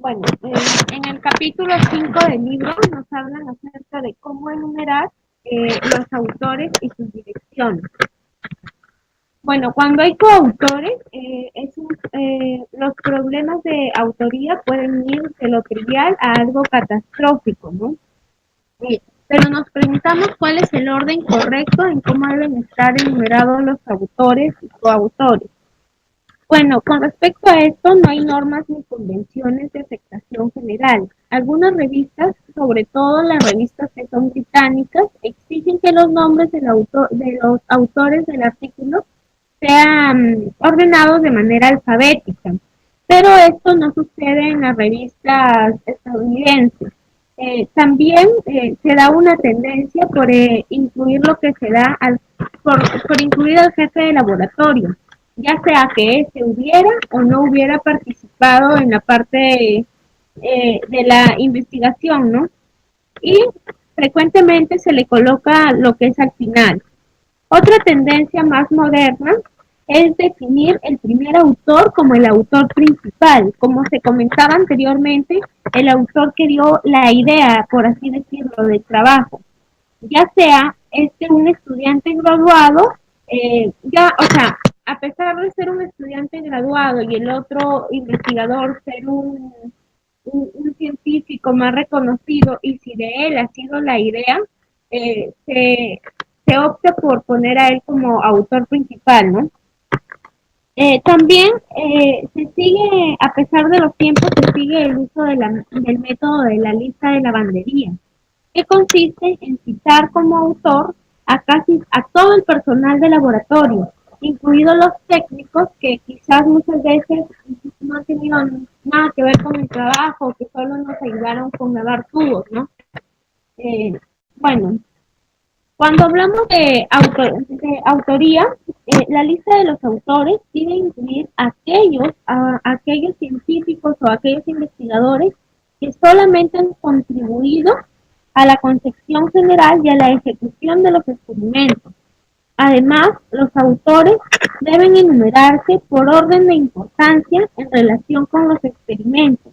Bueno, en el capítulo 5 del libro nos hablan acerca de cómo enumerar los autores y sus direcciones. Bueno, cuando hay coautores, los problemas de autoría pueden ir de lo trivial a algo catastrófico, ¿no? Pero nos preguntamos cuál es el orden correcto en cómo deben estar enumerados los autores y coautores. Bueno, con respecto a esto, no hay normas ni convenciones de aceptación general. Algunas revistas, sobre todo las revistas que son británicas, exigen que los nombres de los autores del artículo sean ordenados de manera alfabética, pero esto no sucede en las revistas estadounidenses. También se da una tendencia por incluir lo que se da por incluir al jefe de laboratorio, ya sea que éste hubiera o no hubiera participado en la parte de la investigación, ¿no? Y frecuentemente se le coloca lo que es al final. Otra tendencia más moderna es definir el primer autor como el autor principal. Como se comentaba anteriormente, el autor que dio la idea, por así decirlo, del trabajo. Ya sea un estudiante graduado, o sea, a pesar de ser un estudiante graduado y el otro investigador ser un científico más reconocido, y si de él ha sido la idea, eh, se, se opta por poner a él como autor principal, ¿no? También se sigue, a pesar de los tiempos, se sigue el uso del método de la lista de lavandería, que consiste en citar como autor a casi a todo el personal de laboratorio, incluidos los técnicos que quizás muchas veces no han tenido nada que ver con el trabajo, que solo nos ayudaron con lavar tubos, ¿no? Eh, bueno, cuando hablamos de autoría, la lista de los autores debe incluir aquellos científicos o aquellos investigadores que solamente han contribuido a la concepción general y a la ejecución de los experimentos. Además, los autores deben enumerarse por orden de importancia en relación con los experimentos,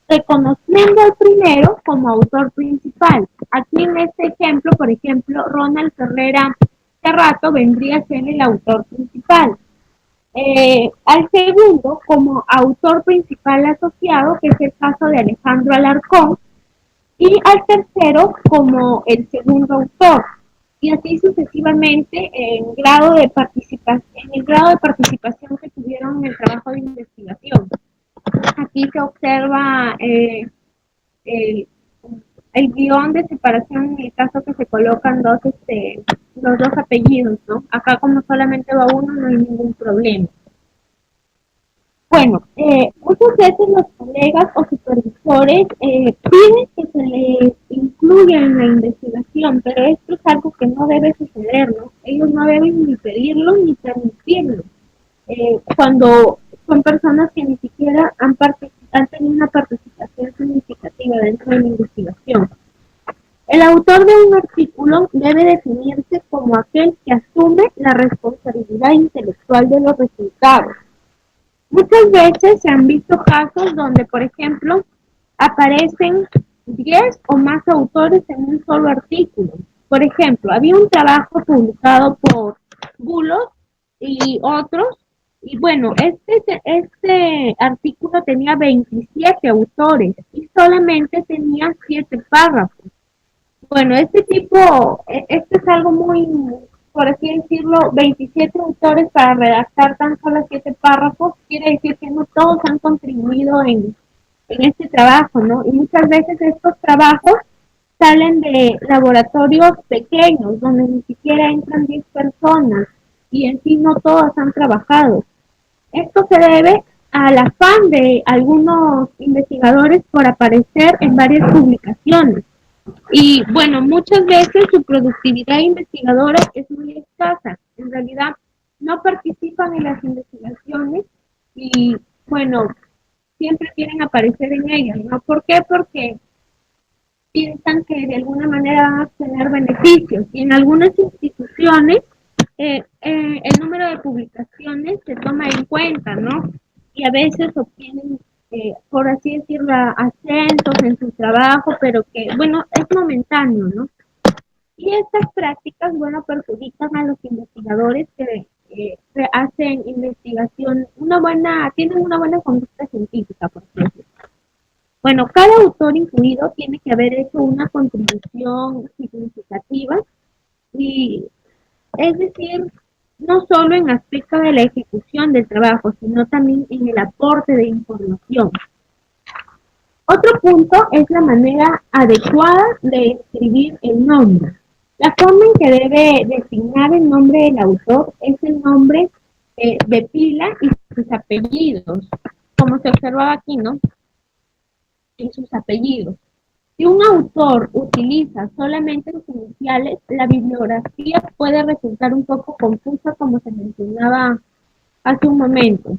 reconociendo al primero como autor principal. Aquí en este ejemplo, por ejemplo, Ronald Ferrera Cerrato vendría a ser el autor principal. Al segundo como autor principal asociado, que es el caso de Alejandro Alarcón, y al tercero como el segundo autor, y así sucesivamente en el grado de participación que tuvieron en el trabajo de investigación. Aquí se observa el, el guión de separación en el caso que se colocan los dos apellidos, ¿no? Acá como solamente va uno no hay ningún problema. Bueno, muchas veces los colegas o supervisores piden que se les incluya en la investigación, pero esto es algo que no debe suceder, ¿no? Ellos no deben ni pedirlo ni permitirlo. Cuando son personas que ni siquiera han tenido una participación significativa dentro de la investigación. El autor de un artículo debe definirse como aquel que asume la responsabilidad intelectual de los resultados. Muchas veces se han visto casos donde, por ejemplo, aparecen 10 o más autores en un solo artículo. Por ejemplo, había un trabajo publicado por Bulos y otros, y bueno, este artículo tenía 27 autores y solamente tenía 7 párrafos. Bueno, esto es algo muy, por así decirlo, 27 autores para redactar tan solo 7 párrafos, quiere decir que no todos han contribuido en este trabajo, ¿no? Y muchas veces estos trabajos salen de laboratorios pequeños, donde ni siquiera entran 10 personas, y en sí no todas han trabajado. Esto se debe al afán de algunos investigadores por aparecer en varias publicaciones. Y bueno, muchas veces su productividad investigadora es muy escasa. En realidad no participan en las investigaciones y bueno, siempre quieren aparecer en ellas, ¿no? ¿Por qué? Porque piensan que de alguna manera van a obtener beneficios. Y en algunas instituciones el número de publicaciones se toma en cuenta, ¿no? Y a veces obtienen por así decirlo, ascensos en su trabajo, pero que, bueno, es momentáneo, ¿no? Y estas prácticas, bueno, perjudican a los investigadores que hacen investigación, tienen una buena conducta científica, por ejemplo. Bueno, cada autor incluido tiene que haber hecho una contribución significativa y, es decir, no solo en aspecto de la ejecución del trabajo, sino también en el aporte de información. Otro punto es la manera adecuada de escribir el nombre. La forma en que debe designar el nombre del autor es el nombre de pila y sus apellidos, como se observaba aquí, ¿no? Y sus apellidos. Si un autor utiliza solamente sus iniciales, la bibliografía puede resultar un poco confusa, como se mencionaba hace un momento.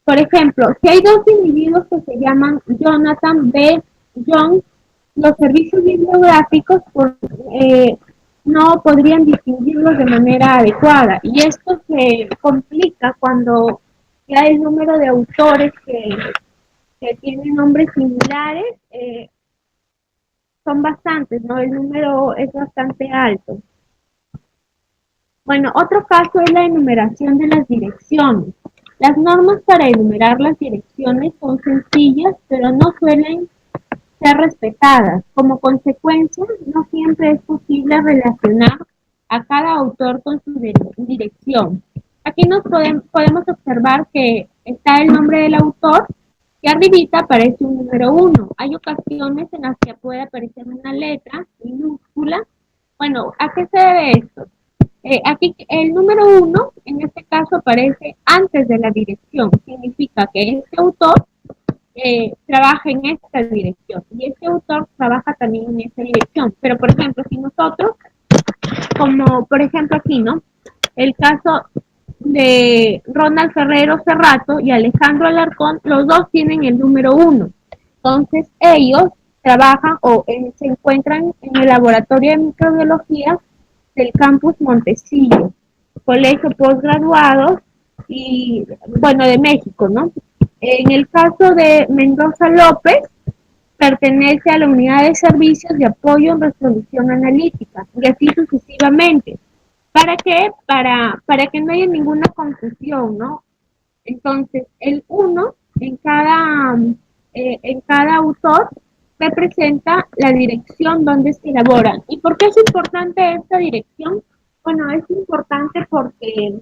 Por ejemplo, si hay dos individuos que se llaman Jonathan B. Jones, los servicios bibliográficos no podrían distinguirlos de manera adecuada. Y esto se complica cuando ya el número de autores que tienen nombres similares son bastantes, ¿no? El número es bastante alto. Bueno, otro caso es la enumeración de las direcciones. Las normas para enumerar las direcciones son sencillas, pero no suelen ser respetadas. Como consecuencia, no siempre es posible relacionar a cada autor con su dirección. Aquí podemos observar que está el nombre del autor y arribita aparece un número 1. Hay ocasiones en las que puede aparecer una letra minúscula. Bueno, ¿a qué se debe esto? Aquí el número 1, en este caso, aparece antes de la dirección. Significa que este autor trabaja en esta dirección y este autor trabaja también en esta dirección. Pero, por ejemplo, si nosotros, como por ejemplo aquí, ¿no? El caso de Ronald Ferrero Cerrato y Alejandro Alarcón, los dos tienen el número 1. Entonces, ellos trabajan se encuentran en el laboratorio de microbiología del campus Montesillo, colegio postgraduados y, bueno, de México, ¿no? En el caso de Mendoza López, pertenece a la unidad de servicios de apoyo en resolución analítica, y así sucesivamente. ¿Para qué? Para que no haya ninguna confusión, ¿no? Entonces, el 1 en cada autor representa la dirección donde se elaboran. ¿Y por qué es importante esta dirección? Bueno, es importante porque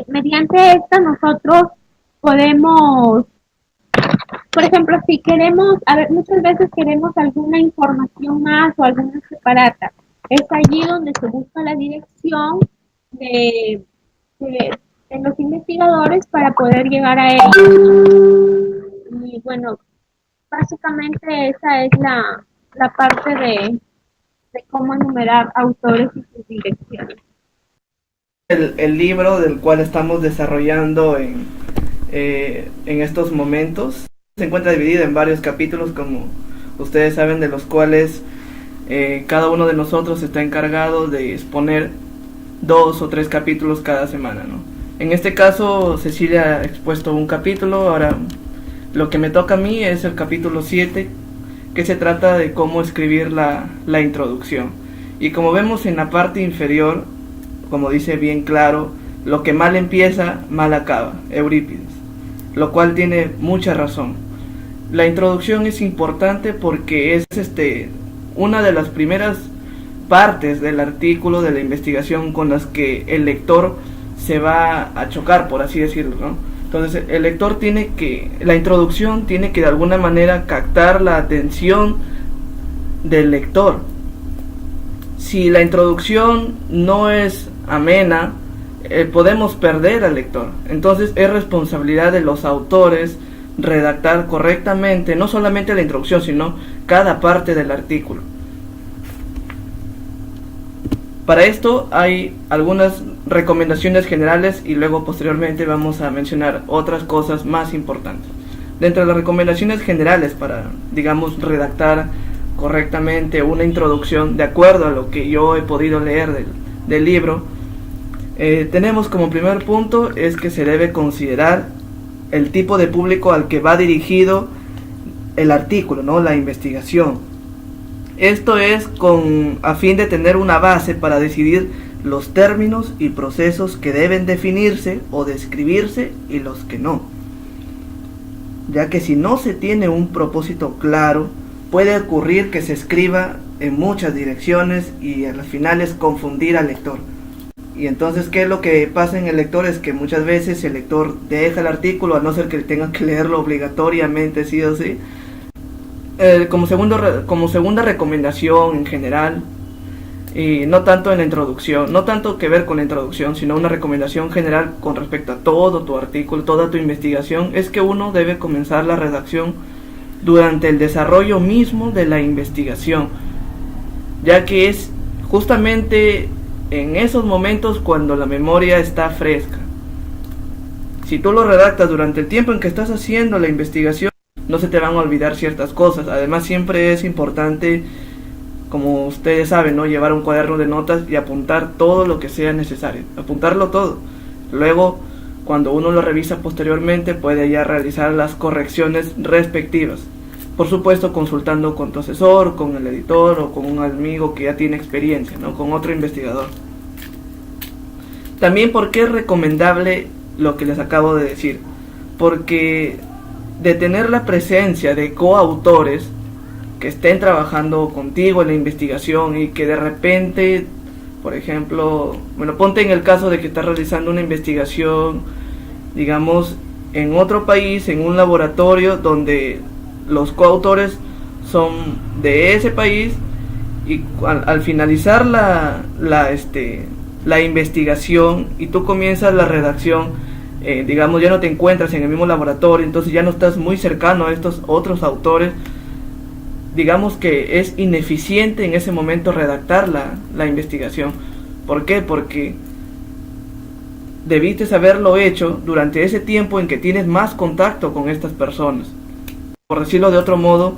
mediante esta nosotros podemos, por ejemplo, si queremos, a ver, muchas veces queremos alguna información más o alguna separata. Es allí donde se busca la dirección de, de, de los investigadores para poder llegar a ellos. Y bueno, básicamente esa es la parte de cómo enumerar autores y sus direcciones. El libro del cual estamos desarrollando en estos momentos se encuentra dividido en varios capítulos, como ustedes saben, de los cuales cada uno de nosotros está encargado de exponer 2 o 3 capítulos cada semana, ¿no? En este caso Cecilia ha expuesto un capítulo. Ahora lo que me toca a mí es el capítulo 7, que se trata de cómo escribir la introducción. Y como vemos en la parte inferior, como dice bien claro, lo que mal empieza, mal acaba, Eurípides, lo cual tiene mucha razón. La introducción es importante porque es una de las primeras partes del artículo, de la investigación, con las que el lector se va a chocar, por así decirlo, ¿no? Entonces el lector la introducción tiene que de alguna manera captar la atención del lector. Si la introducción no es amena, podemos perder al lector. Entonces es responsabilidad de los autores redactar correctamente, no solamente la introducción, sino cada parte del artículo. Para esto hay algunas recomendaciones generales y luego posteriormente vamos a mencionar otras cosas más importantes. Dentro de las recomendaciones generales para, digamos, redactar correctamente una introducción, de acuerdo a lo que yo he podido leer del libro, tenemos como primer punto es que se debe considerar el tipo de público al que va dirigido el artículo, ¿no? La investigación. Esto es a fin de tener una base para decidir los términos y procesos que deben definirse o describirse y los que no. Ya que si no se tiene un propósito claro, puede ocurrir que se escriba en muchas direcciones y al final es confundir al lector. Y entonces, ¿qué es lo que pasa en el lector? Es que muchas veces el lector deja el artículo, a no ser que tenga que leerlo obligatoriamente, sí o sí. Como segunda recomendación en general, y no tanto en la introducción, no tanto que ver con la introducción, sino una recomendación general con respecto a todo tu artículo, toda tu investigación, es que uno debe comenzar la redacción durante el desarrollo mismo de la investigación, ya que es justamente en esos momentos cuando la memoria está fresca. Si tú lo redactas durante el tiempo en que estás haciendo la investigación, no se te van a olvidar ciertas cosas. Además, siempre es importante, como ustedes saben, ¿no?, llevar un cuaderno de notas y apuntar todo lo que sea necesario, apuntarlo todo. Luego, cuando uno lo revisa posteriormente, puede ya realizar las correcciones respectivas. Por supuesto, consultando con tu asesor, con el editor o con un amigo que ya tiene experiencia, ¿no?, con otro investigador. También, ¿por qué es recomendable lo que les acabo de decir? Porque de tener la presencia de coautores que estén trabajando contigo en la investigación y que de repente, por ejemplo, ponte en el caso de que estás realizando una investigación, digamos, en otro país, en un laboratorio donde los coautores son de ese país, y al finalizar la investigación y tú comienzas la redacción, digamos, ya no te encuentras en el mismo laboratorio, entonces ya no estás muy cercano a estos otros autores. Digamos que es ineficiente en ese momento redactar la investigación. ¿Por qué? Porque debiste haberlo hecho durante ese tiempo en que tienes más contacto con estas personas. Por decirlo de otro modo,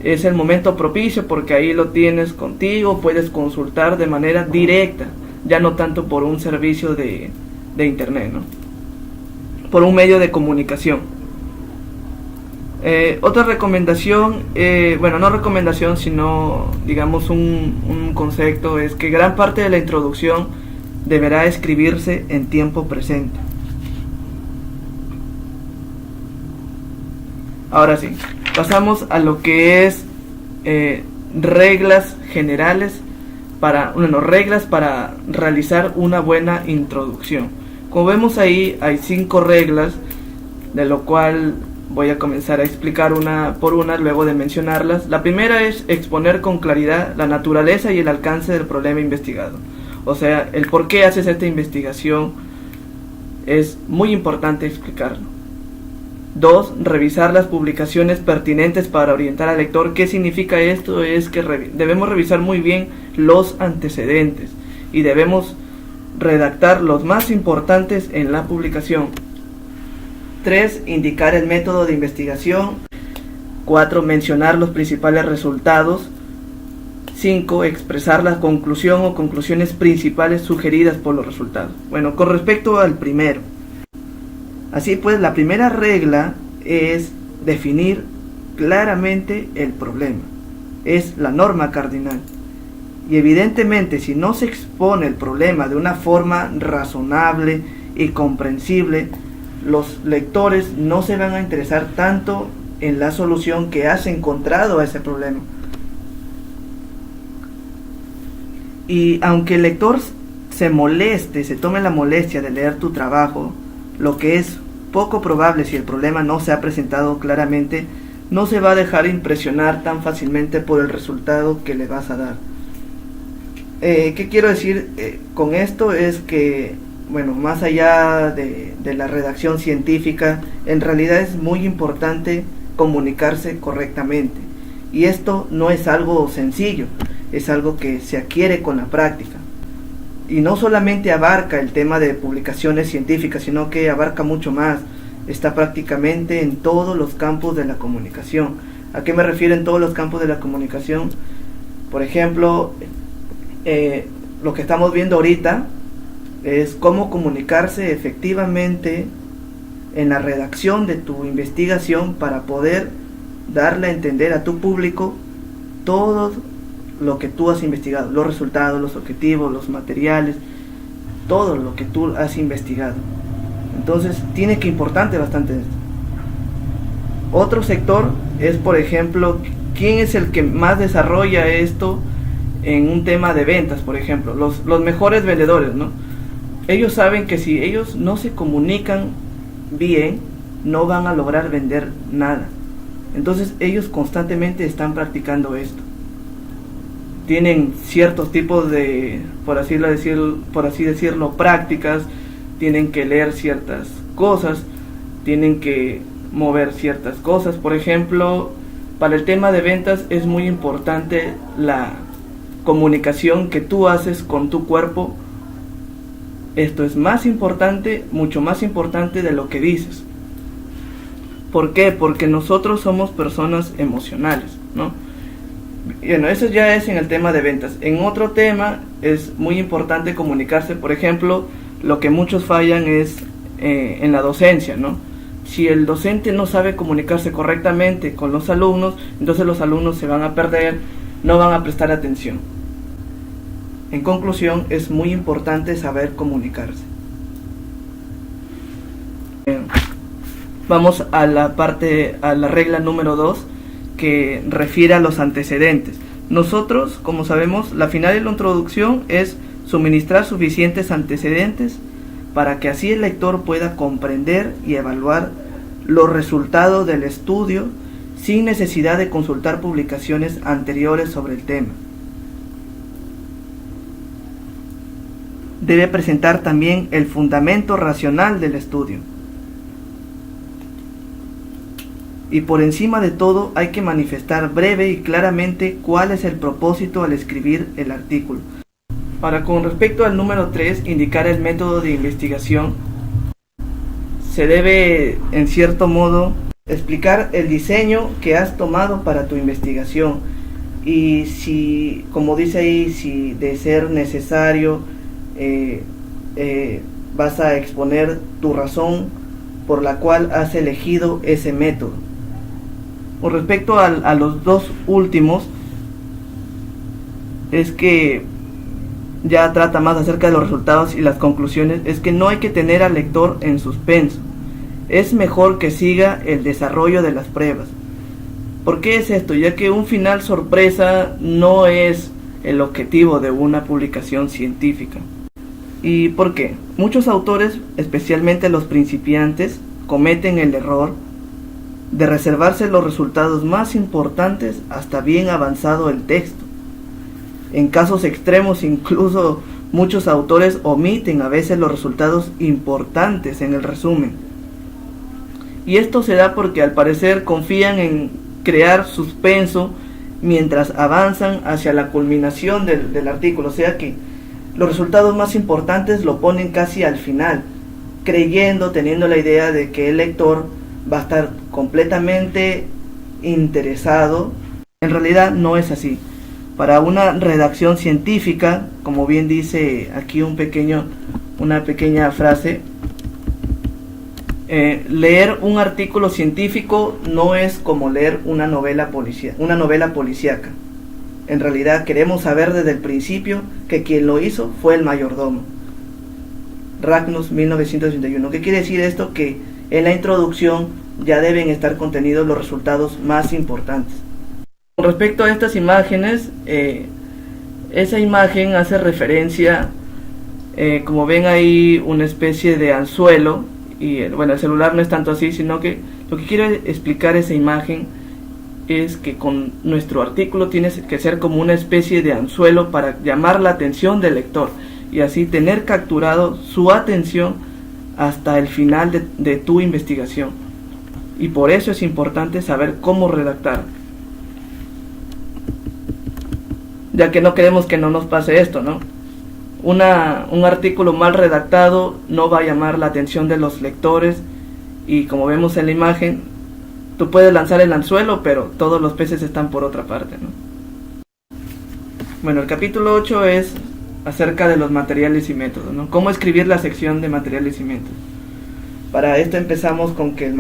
es el momento propicio porque ahí lo tienes contigo, puedes consultar de manera directa, ya no tanto por un servicio de internet, ¿no?, por un medio de comunicación. Otra recomendación, no recomendación, sino digamos un concepto, es que gran parte de la introducción deberá escribirse en tiempo presente. Ahora sí, pasamos a lo que es reglas generales reglas para realizar una buena introducción. Como vemos ahí, hay 5 reglas, de lo cual voy a comenzar a explicar una por una luego de mencionarlas. La primera es exponer con claridad la naturaleza y el alcance del problema investigado. O sea, el por qué haces esta investigación es muy importante explicarlo. 2. Revisar las publicaciones pertinentes para orientar al lector. ¿Qué significa esto? Es que debemos revisar muy bien los antecedentes y debemos redactar los más importantes en la publicación. 3. Indicar el método de investigación. 4. Mencionar los principales resultados. 5. Expresar la conclusión o conclusiones principales sugeridas por los resultados. Bueno, con respecto al primero, así pues, la primera regla es definir claramente el problema. Es la norma cardinal. Y evidentemente, si no se expone el problema de una forma razonable y comprensible, los lectores no se van a interesar tanto en la solución que has encontrado a ese problema. Y aunque el lector se tome la molestia de leer tu trabajo, lo que es poco probable si el problema no se ha presentado claramente, no se va a dejar impresionar tan fácilmente por el resultado que le vas a dar. ¿Qué quiero decir con esto? Es que, más allá de la redacción científica, en realidad es muy importante comunicarse correctamente. Y esto no es algo sencillo, es algo que se adquiere con la práctica. Y no solamente abarca el tema de publicaciones científicas, sino que abarca mucho más. Está prácticamente en todos los campos de la comunicación. ¿A qué me refiero en todos los campos de la comunicación? Por ejemplo, lo que estamos viendo ahorita es cómo comunicarse efectivamente en la redacción de tu investigación para poder darle a entender a tu público todo lo que tú has investigado, los resultados, los objetivos, los materiales, todo lo que tú has investigado. Entonces tiene que importarte bastante esto. Otro sector es, por ejemplo, quién es el que más desarrolla esto en un tema de ventas, por ejemplo, los mejores vendedores, ¿no? Ellos saben que si ellos no se comunican bien, no van a lograr vender nada. Entonces ellos constantemente están practicando esto. Tienen ciertos tipos de, por así decirlo, prácticas, tienen que leer ciertas cosas, tienen que mover ciertas cosas. Por ejemplo, para el tema de ventas es muy importante la comunicación que tú haces con tu cuerpo. Esto es más importante, mucho más importante de lo que dices. ¿Por qué? Porque nosotros somos personas emocionales, ¿no? Bueno, eso ya es en el tema de ventas. En otro tema es muy importante comunicarse. Por ejemplo, lo que muchos fallan es en la docencia, ¿no? Si el docente no sabe comunicarse correctamente con los alumnos, entonces los alumnos se van a perder, no van a prestar atención. En conclusión, es muy importante saber comunicarse. Vamos a la regla número 2, que refiere a los antecedentes. Nosotros, como sabemos, la final de la introducción es suministrar suficientes antecedentes para que así el lector pueda comprender y evaluar los resultados del estudio sin necesidad de consultar publicaciones anteriores sobre el tema. Debe presentar también el fundamento racional del estudio. Y por encima de todo hay que manifestar breve y claramente cuál es el propósito al escribir el artículo. Ahora, con respecto al número 3, indicar el método de investigación, se debe, en cierto modo, explicar el diseño que has tomado para tu investigación. Y si, como dice ahí, si de ser necesario, vas a exponer tu razón por la cual has elegido ese método. Con respecto a los dos últimos, es que ya trata más acerca de los resultados y las conclusiones. Es que no hay que tener al lector en suspenso. Es mejor que siga el desarrollo de las pruebas. ¿Por qué es esto? Ya que un final sorpresa no es el objetivo de una publicación científica. ¿Y por qué? Muchos autores, especialmente los principiantes, cometen el error de reservarse los resultados más importantes hasta bien avanzado el texto. En casos extremos, incluso muchos autores omiten a veces los resultados importantes en el resumen. Y esto se da porque al parecer confían en crear suspenso mientras avanzan hacia la culminación del artículo. O sea que los resultados más importantes lo ponen casi al final, teniendo la idea de que el lector va a estar completamente interesado. En realidad no es así. Para una redacción científica, como bien dice aquí una pequeña frase, leer un artículo científico no es como leer una novela policíaca. En realidad queremos saber desde el principio que quien lo hizo fue el mayordomo. Ragnus, 1981. ¿Qué quiere decir esto? Que en la introducción ya deben estar contenidos los resultados más importantes. Con respecto a estas imágenes, esa imagen hace referencia, como ven ahí, una especie de anzuelo. Y bueno, el celular no es tanto así, sino que lo que quiere explicar esa imagen es que con nuestro artículo tiene que ser como una especie de anzuelo para llamar la atención del lector y así tener capturado su atención hasta el final de tu investigación. Y por eso es importante saber cómo redactar, ya que no queremos que no nos pase esto, ¿no? Un artículo mal redactado no va a llamar la atención de los lectores y, como vemos en la imagen, tú puedes lanzar el anzuelo, pero todos los peces están por otra parte, ¿no? Bueno, el capítulo 8 es acerca de los materiales y métodos, ¿no? Cómo escribir la sección de materiales y métodos. Para esto empezamos con que en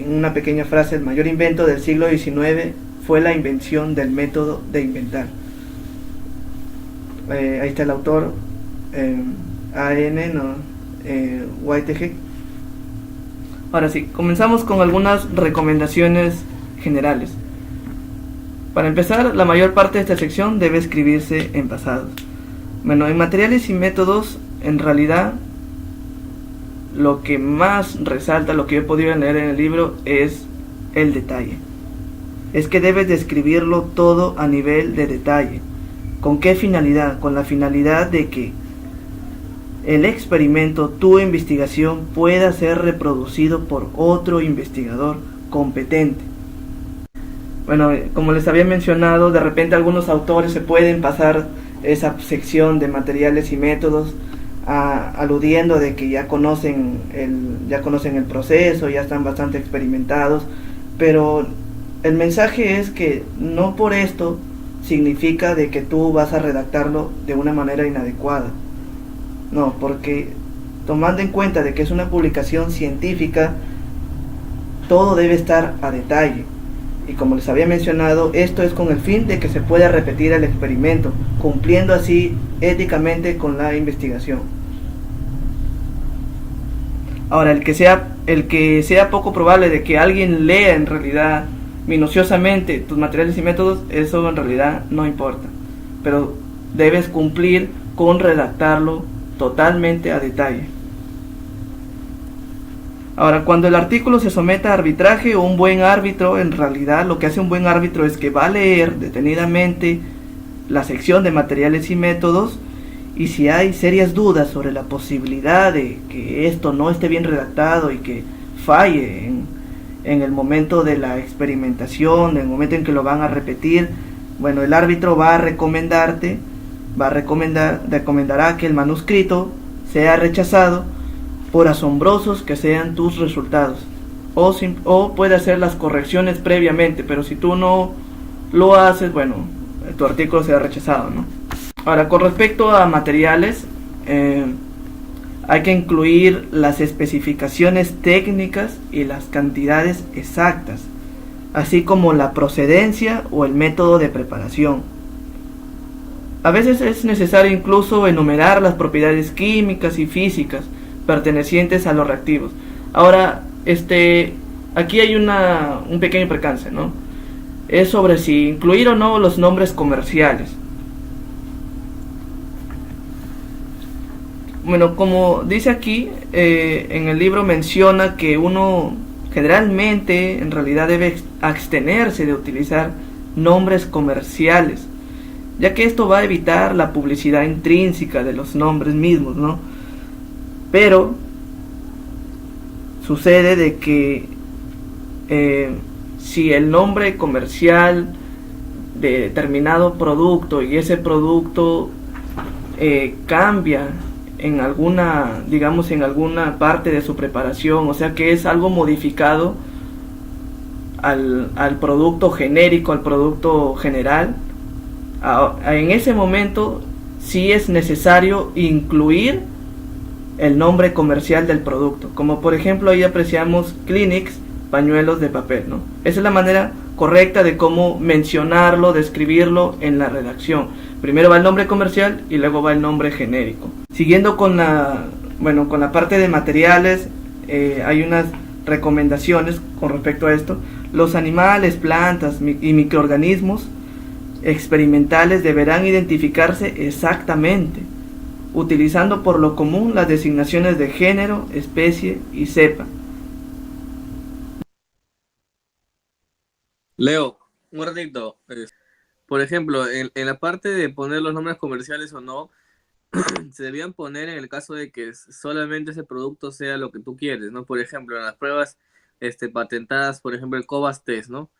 una pequeña frase, el mayor invento del siglo XIX fue la invención del método de inventar. Ahí está el autor, A.N. No, Whitehead. Ahora sí, comenzamos con algunas recomendaciones generales. Para empezar, la mayor parte de esta sección debe escribirse en pasado. Bueno, en materiales y métodos, en realidad, lo que más resalta, lo que he podido leer en el libro, es el detalle. Es que debes describirlo todo a nivel de detalle. ¿Con qué finalidad? Con la finalidad de que el experimento, tu investigación, pueda ser reproducido por otro investigador competente. Bueno, como les había mencionado, de repente algunos autores se pueden pasar esa sección de materiales y métodos aludiendo de que ya conocen el proceso, ya están bastante experimentados, pero el mensaje es que no por esto significa de que tú vas a redactarlo de una manera inadecuada. No, porque tomando en cuenta de que es una publicación científica, todo debe estar a detalle. Y como les había mencionado, esto es con el fin de que se pueda repetir el experimento, cumpliendo así éticamente con la investigación. Ahora, el que sea poco probable de que alguien lea en realidad minuciosamente tus materiales y métodos, eso en realidad no importa. Pero debes cumplir con redactarlo totalmente a detalle. Ahora, cuando el artículo se someta a arbitraje, un buen árbitro, en realidad lo que hace un buen árbitro es que va a leer detenidamente la sección de materiales y métodos, y si hay serias dudas sobre la posibilidad de que esto no esté bien redactado y que falle en el momento de la experimentación, en el momento en que lo van a repetir, bueno, el árbitro va a recomendará que el manuscrito sea rechazado por asombrosos que sean tus resultados, o puede hacer las correcciones previamente, pero si tú no lo haces, bueno, tu artículo será rechazado, ¿no? Ahora, con respecto a materiales, hay que incluir las especificaciones técnicas y las cantidades exactas, así como la procedencia o el método de preparación. A veces es necesario incluso enumerar las propiedades químicas y físicas pertenecientes a los reactivos. Ahora, aquí hay un pequeño percance, ¿no? Es sobre si incluir o no los nombres comerciales. Bueno, como dice aquí, en el libro menciona que uno generalmente en realidad debe abstenerse de utilizar nombres comerciales, ya que esto va a evitar la publicidad intrínseca de los nombres mismos, ¿no? Pero sucede de que si el nombre comercial de determinado producto y ese producto cambia en alguna parte de su preparación, o sea que es algo modificado al producto genérico, al producto general, en ese momento sí es necesario incluir el nombre comercial del producto, como por ejemplo ahí apreciamos Kleenex, pañuelos de papel, ¿no? Esa es la manera correcta de cómo mencionarlo, describirlo en la redacción. Primero va el nombre comercial y luego va el nombre genérico. Siguiendo con la parte de materiales, hay unas recomendaciones con respecto a esto. Los animales, plantas y microorganismos experimentales deberán identificarse exactamente, utilizando por lo común las designaciones de género, especie y cepa. Leo, un ratito. Por ejemplo, en la parte de poner los nombres comerciales o no, se debían poner en el caso de que solamente ese producto sea lo que tú quieres, ¿no? Por ejemplo, en las pruebas patentadas, por ejemplo, el Cobas Test, ¿no?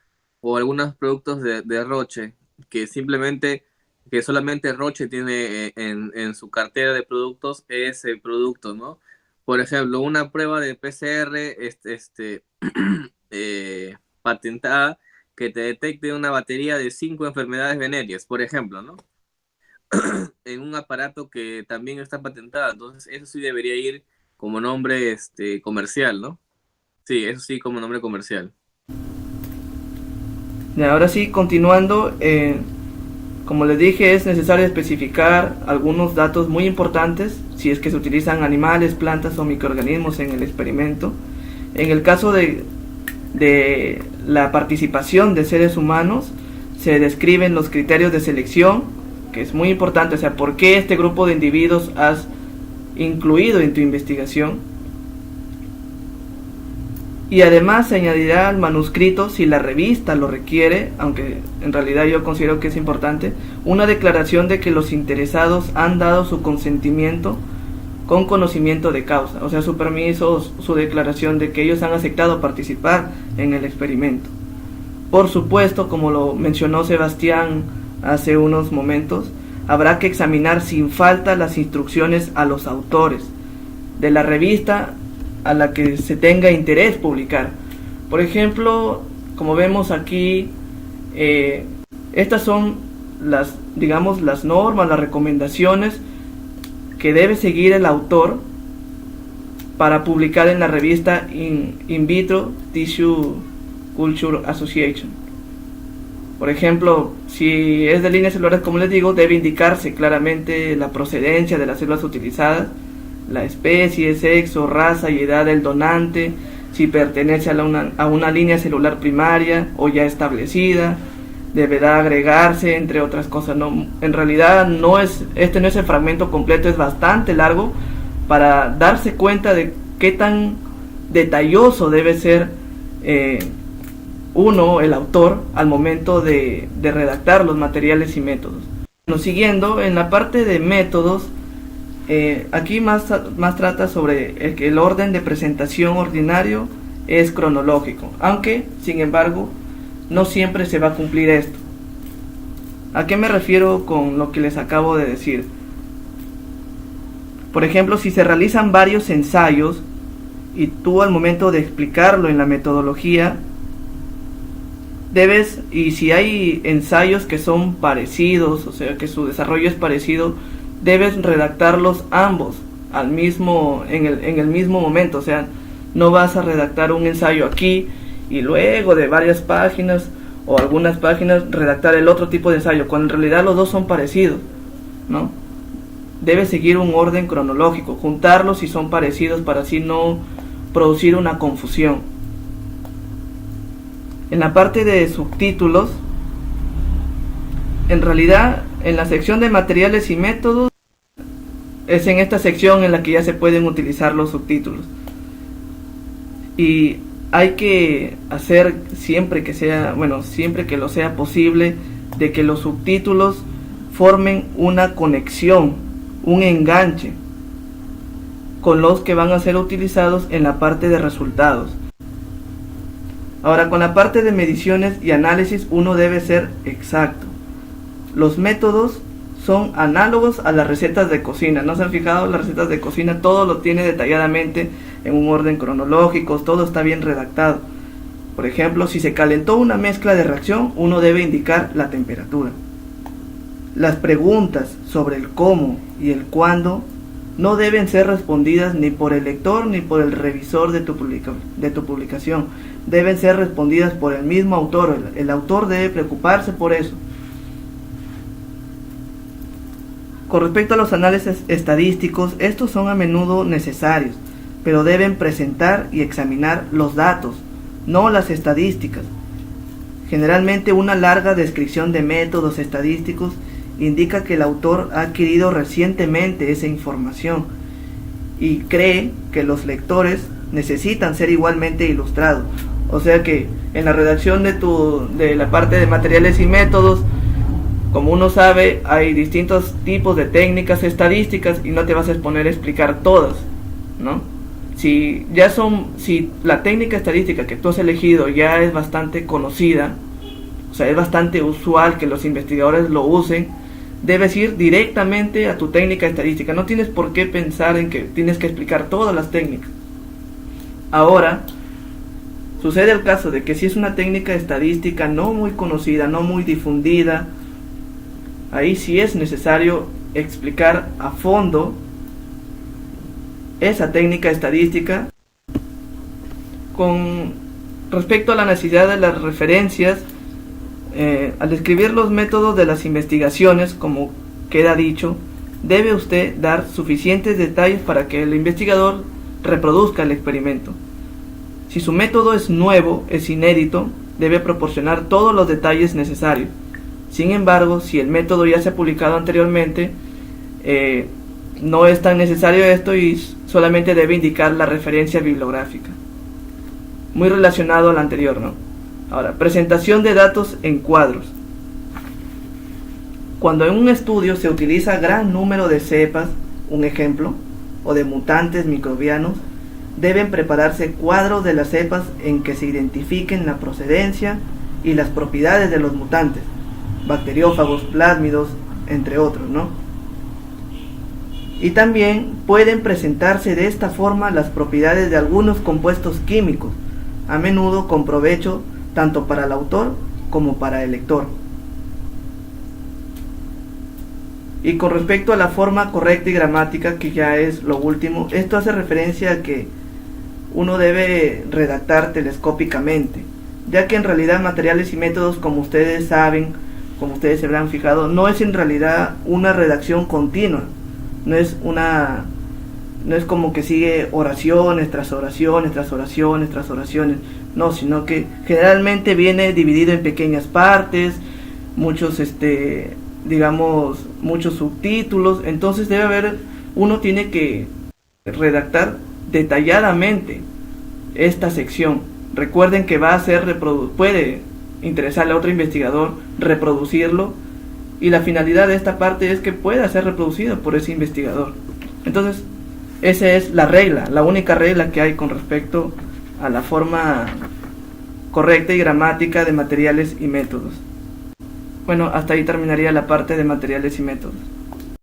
O algunos productos de Roche, que solamente Roche tiene en su cartera de productos ese producto, ¿no? Por ejemplo, una prueba de PCR patentada que te detecte una batería de 5 enfermedades venéreas, por ejemplo, ¿no? En un aparato que también está patentado. Entonces, eso sí debería ir como nombre comercial, ¿no? Sí, eso sí, como nombre comercial. Y ahora sí, continuando, como les dije, es necesario especificar algunos datos muy importantes si es que se utilizan animales, plantas o microorganismos en el experimento. En el caso de la participación de seres humanos, se describen los criterios de selección, que es muy importante, o sea, por qué este grupo de individuos has incluido en tu investigación. Y además se añadirá al manuscrito, si la revista lo requiere, aunque en realidad yo considero que es importante, una declaración de que los interesados han dado su consentimiento con conocimiento de causa, o sea, su permiso, su declaración de que ellos han aceptado participar en el experimento. Por supuesto, como lo mencionó Sebastián hace unos momentos, habrá que examinar sin falta las instrucciones a los autores de la revista a la que se tenga interés publicar. Por ejemplo, como vemos aquí, estas son las, digamos, las normas, las recomendaciones que debe seguir el autor para publicar en la revista In Vitro Tissue Culture Association. Por ejemplo, si es de líneas celulares, como les digo, debe indicarse claramente la procedencia de las células utilizadas, la especie, sexo, raza y edad del donante, si pertenece a una línea celular primaria o ya establecida, deberá agregarse, entre otras cosas. No, en realidad este no es el fragmento completo, es bastante largo para darse cuenta de qué tan detalloso debe ser el autor, al momento de redactar los materiales y métodos. Bueno, siguiendo, en la parte de métodos, aquí más trata sobre que el orden de presentación ordinario es cronológico, aunque, sin embargo, no siempre se va a cumplir esto. ¿A qué me refiero con lo que les acabo de decir? Por ejemplo, si se realizan varios ensayos y tú al momento de explicarlo en la metodología y si hay ensayos que son parecidos, o sea que su desarrollo es parecido, debes redactarlos ambos en el mismo momento. O sea, no vas a redactar un ensayo aquí y luego de varias páginas o algunas páginas redactar el otro tipo de ensayo, cuando en realidad los dos son parecidos, ¿no? Debes seguir un orden cronológico, juntarlos si son parecidos para así no producir una confusión. En la parte de subtítulos, en realidad en la sección de materiales y métodos, es en esta sección en la que ya se pueden utilizar los subtítulos. Y hay que hacer siempre que lo sea posible, de que los subtítulos formen una conexión, un enganche con los que van a ser utilizados en la parte de resultados. Ahora, con la parte de mediciones y análisis, uno debe ser exacto. Los métodos son análogos a las recetas de cocina. ¿No se han fijado? Las recetas de cocina todo lo tiene detalladamente en un orden cronológico, todo está bien redactado. Por ejemplo, si se calentó una mezcla de reacción, uno debe indicar la temperatura. Las preguntas sobre el cómo y el cuándo no deben ser respondidas ni por el lector ni por el revisor de tu publicación. Deben ser respondidas por el mismo autor. El autor debe preocuparse por eso. Con respecto a los análisis estadísticos, estos son a menudo necesarios, pero deben presentar y examinar los datos, no las estadísticas. Generalmente una larga descripción de métodos estadísticos indica que el autor ha adquirido recientemente esa información y cree que los lectores necesitan ser igualmente ilustrados. O sea que en la redacción de la parte de materiales y métodos, como uno sabe, hay distintos tipos de técnicas estadísticas y no te vas a exponer a explicar todas, ¿no? Si la técnica estadística que tú has elegido ya es bastante conocida, o sea, es bastante usual que los investigadores lo usen, debes ir directamente a tu técnica estadística. No tienes por qué pensar en que tienes que explicar todas las técnicas. Ahora, sucede el caso de que si es una técnica estadística no muy conocida, no muy difundida, ahí sí es necesario explicar a fondo esa técnica estadística. Con respecto a la necesidad de las referencias, al describir los métodos de las investigaciones, como queda dicho, debe usted dar suficientes detalles para que el investigador reproduzca el experimento. Si su método es nuevo, es inédito, debe proporcionar todos los detalles necesarios. Sin embargo, si el método ya se ha publicado anteriormente, no es tan necesario esto y solamente debe indicar la referencia bibliográfica. Muy relacionado al anterior, ¿no? Ahora, presentación de datos en cuadros. Cuando en un estudio se utiliza gran número de cepas, un ejemplo, o de mutantes microbianos, deben prepararse cuadros de las cepas en que se identifiquen la procedencia y las propiedades de los mutantes, bacteriófagos, plásmidos, entre otros, ¿no? Y también pueden presentarse de esta forma las propiedades de algunos compuestos químicos, a menudo con provecho tanto para el autor como para el lector. Y con respecto a la forma correcta y gramática, que ya es lo último, esto hace referencia a que uno debe redactar telescópicamente, ya que en realidad materiales y métodos, como ustedes saben, como ustedes se habrán fijado, no es en realidad una redacción continua, no es como que sigue oraciones tras oraciones, tras oraciones, tras oraciones, no, sino que generalmente viene dividido en pequeñas partes, muchos muchos subtítulos. Entonces uno tiene que redactar detalladamente esta sección. Recuerden que va a ser puede interesarle a otro investigador reproducirlo, y la finalidad de esta parte es que pueda ser reproducido por ese investigador. Entonces, esa es la regla, la única regla que hay con respecto a la forma correcta y gramática de materiales y métodos. Bueno, hasta ahí terminaría la parte de materiales y métodos.